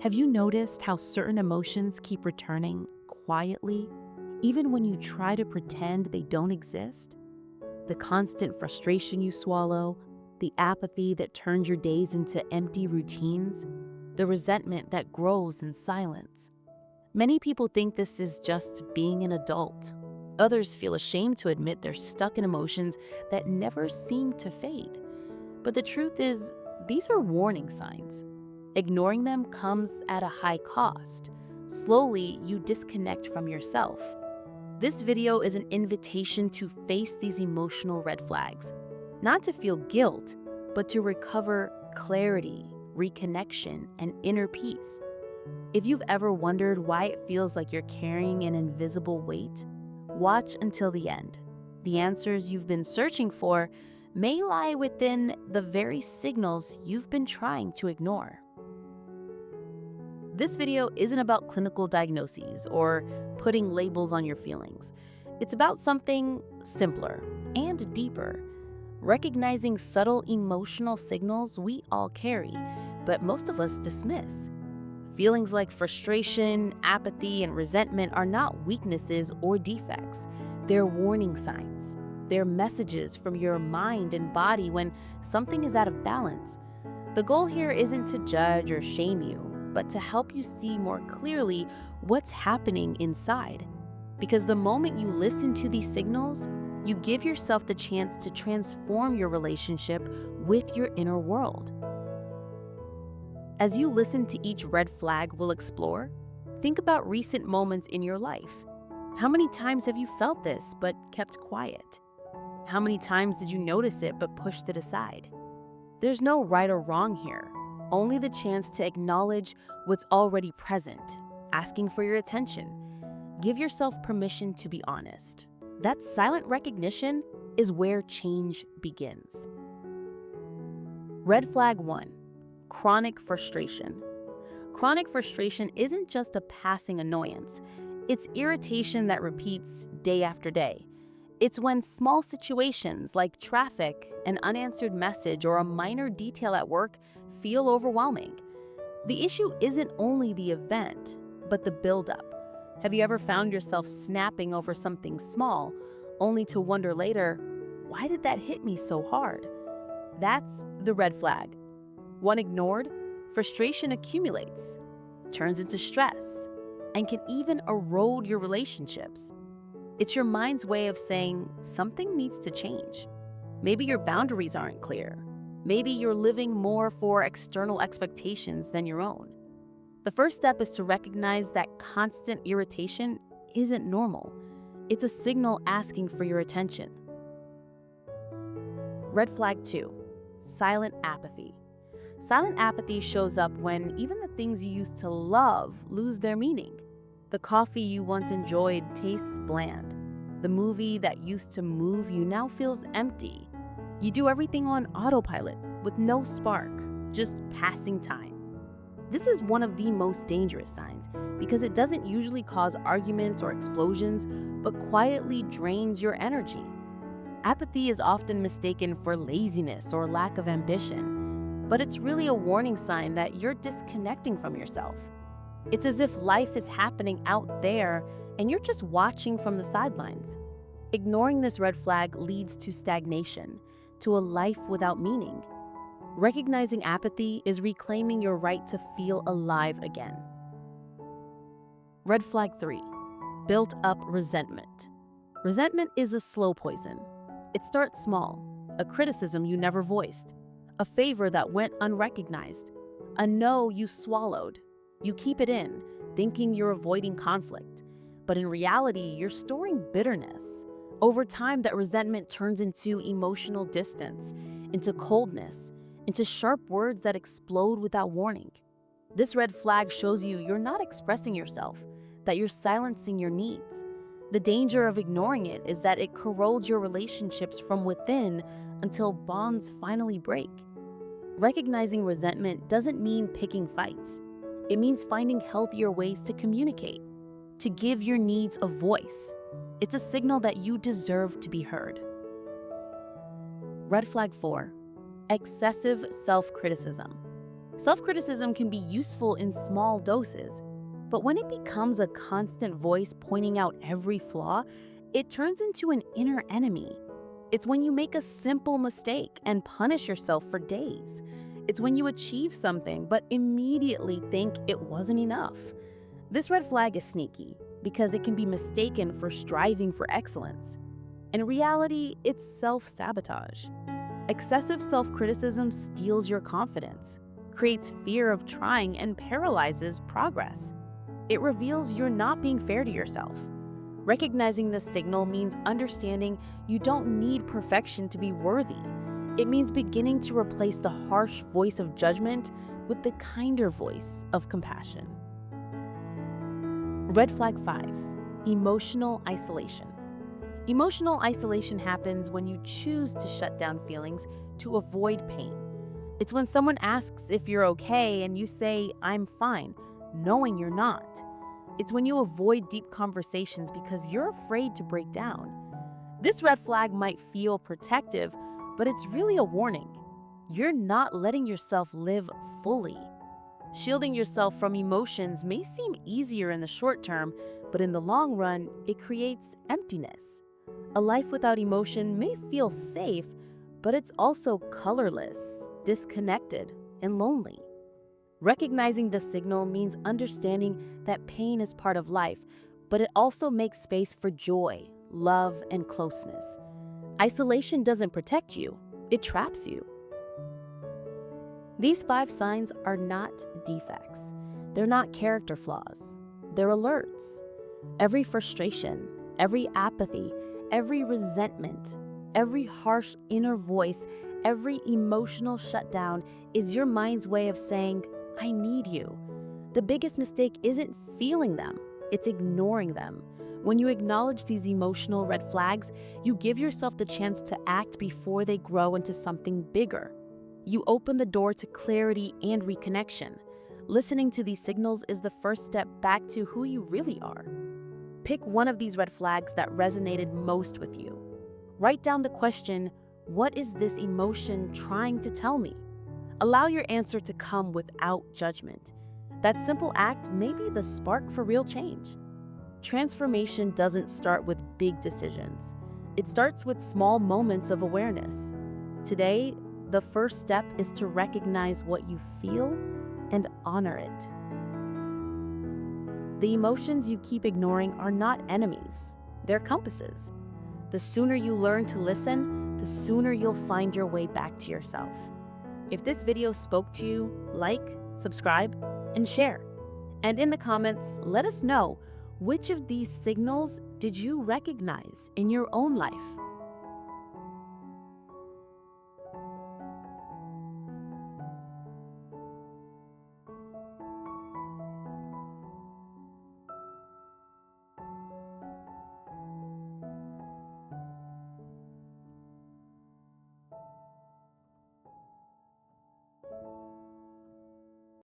Have you noticed how certain emotions keep returning quietly, even when you try to pretend they don't exist? The constant frustration you swallow, the apathy that turns your days into empty routines, the resentment that grows in silence. Many people think this is just being an adult. Others feel ashamed to admit they're stuck in emotions that never seem to fade. But the truth is, these are warning signs. Ignoring them comes at a high cost. Slowly, you disconnect from yourself. This video is an invitation to face these emotional red flags, not to feel guilt, but to recover clarity, reconnection, and inner peace. If you've ever wondered why it feels like you're carrying an invisible weight, watch until the end. The answers you've been searching for may lie within the very signals you've been trying to ignore. This video isn't about clinical diagnoses or putting labels on your feelings. It's about something simpler and deeper, recognizing subtle emotional signals we all carry, but most of us dismiss. Feelings like frustration, apathy, and resentment are not weaknesses or defects. They're warning signs. They're messages from your mind and body when something is out of balance. The goal here isn't to judge or shame you, but to help you see more clearly what's happening inside. Because the moment you listen to these signals, you give yourself the chance to transform your relationship with your inner world. As you listen to each red flag we'll explore, think about recent moments in your life. How many times have you felt this but kept quiet? How many times did you notice it but pushed it aside? There's no right or wrong here, only the chance to acknowledge what's already present, asking for your attention. Give yourself permission to be honest. That silent recognition is where change begins. Red flag 1. Chronic frustration. Chronic frustration isn't just a passing annoyance. It's irritation that repeats day after day. It's when small situations like traffic, an unanswered message, or a minor detail at work feel overwhelming. The issue isn't only the event, but the buildup. Have you ever found yourself snapping over something small, only to wonder later, why did that hit me so hard? That's the red flag. When ignored, frustration accumulates, turns into stress, and can even erode your relationships. It's your mind's way of saying something needs to change. Maybe your boundaries aren't clear. Maybe you're living more for external expectations than your own. The first step is to recognize that constant irritation isn't normal. It's a signal asking for your attention. Red flag 2. Silent apathy. Silent apathy shows up when even the things you used to love lose their meaning. The coffee you once enjoyed tastes bland. The movie that used to move you now feels empty. You do everything on autopilot with no spark, just passing time. This is one of the most dangerous signs because it doesn't usually cause arguments or explosions, but quietly drains your energy. Apathy is often mistaken for laziness or lack of ambition, but it's really a warning sign that you're disconnecting from yourself. It's as if life is happening out there and you're just watching from the sidelines. Ignoring this red flag leads to stagnation, to a life without meaning. Recognizing apathy is reclaiming your right to feel alive again. Red flag 3. Built up resentment. Resentment is a slow poison. It starts small, a criticism you never voiced, a favor that went unrecognized, a no you swallowed. You keep it in, thinking you're avoiding conflict, but in reality, you're storing bitterness. Over time, that resentment turns into emotional distance, into coldness, into sharp words that explode without warning. This red flag shows you you're not expressing yourself, that you're silencing your needs. The danger of ignoring it is that it corrodes your relationships from within until bonds finally break. Recognizing resentment doesn't mean picking fights. It means finding healthier ways to communicate, to give your needs a voice. It's a signal that you deserve to be heard. Red flag 4. Excessive self-criticism. Self-criticism can be useful in small doses, but when it becomes a constant voice pointing out every flaw, it turns into an inner enemy. It's when you make a simple mistake and punish yourself for days. It's when you achieve something but immediately think it wasn't enough. This red flag is sneaky because it can be mistaken for striving for excellence. In reality, it's self-sabotage. Excessive self-criticism steals your confidence, creates fear of trying, and paralyzes progress. It reveals you're not being fair to yourself. Recognizing this signal means understanding you don't need perfection to be worthy. It means beginning to replace the harsh voice of judgment with the kinder voice of compassion. Red flag 5. Emotional isolation. Emotional isolation happens when you choose to shut down feelings to avoid pain. It's when someone asks if you're okay and you say, "I'm fine," knowing you're not. It's when you avoid deep conversations because you're afraid to break down. This red flag might feel protective, but it's really a warning. You're not letting yourself live fully. Shielding yourself from emotions may seem easier in the short term, but in the long run, it creates emptiness. A life without emotion may feel safe, but it's also colorless, disconnected, and lonely. Recognizing the signal means understanding that pain is part of life, but it also makes space for joy, love, and closeness. Isolation doesn't protect you, it traps you. These 5 signs are not defects. They're not character flaws. They're alerts. Every frustration, every apathy, every resentment, every harsh inner voice, every emotional shutdown is your mind's way of saying, "I need you." The biggest mistake isn't feeling them, it's ignoring them. When you acknowledge these emotional red flags, you give yourself the chance to act before they grow into something bigger. You open the door to clarity and reconnection. Listening to these signals is the first step back to who you really are. Pick one of these red flags that resonated most with you. Write down the question, "What is this emotion trying to tell me?" Allow your answer to come without judgment. That simple act may be the spark for real change. Transformation doesn't start with big decisions. It starts with small moments of awareness. Today, the first step is to recognize what you feel and honor it. The emotions you keep ignoring are not enemies, they're compasses. The sooner you learn to listen, the sooner you'll find your way back to yourself. If this video spoke to you, like, subscribe, and share. And in the comments, let us know, which of these signals did you recognize in your own life?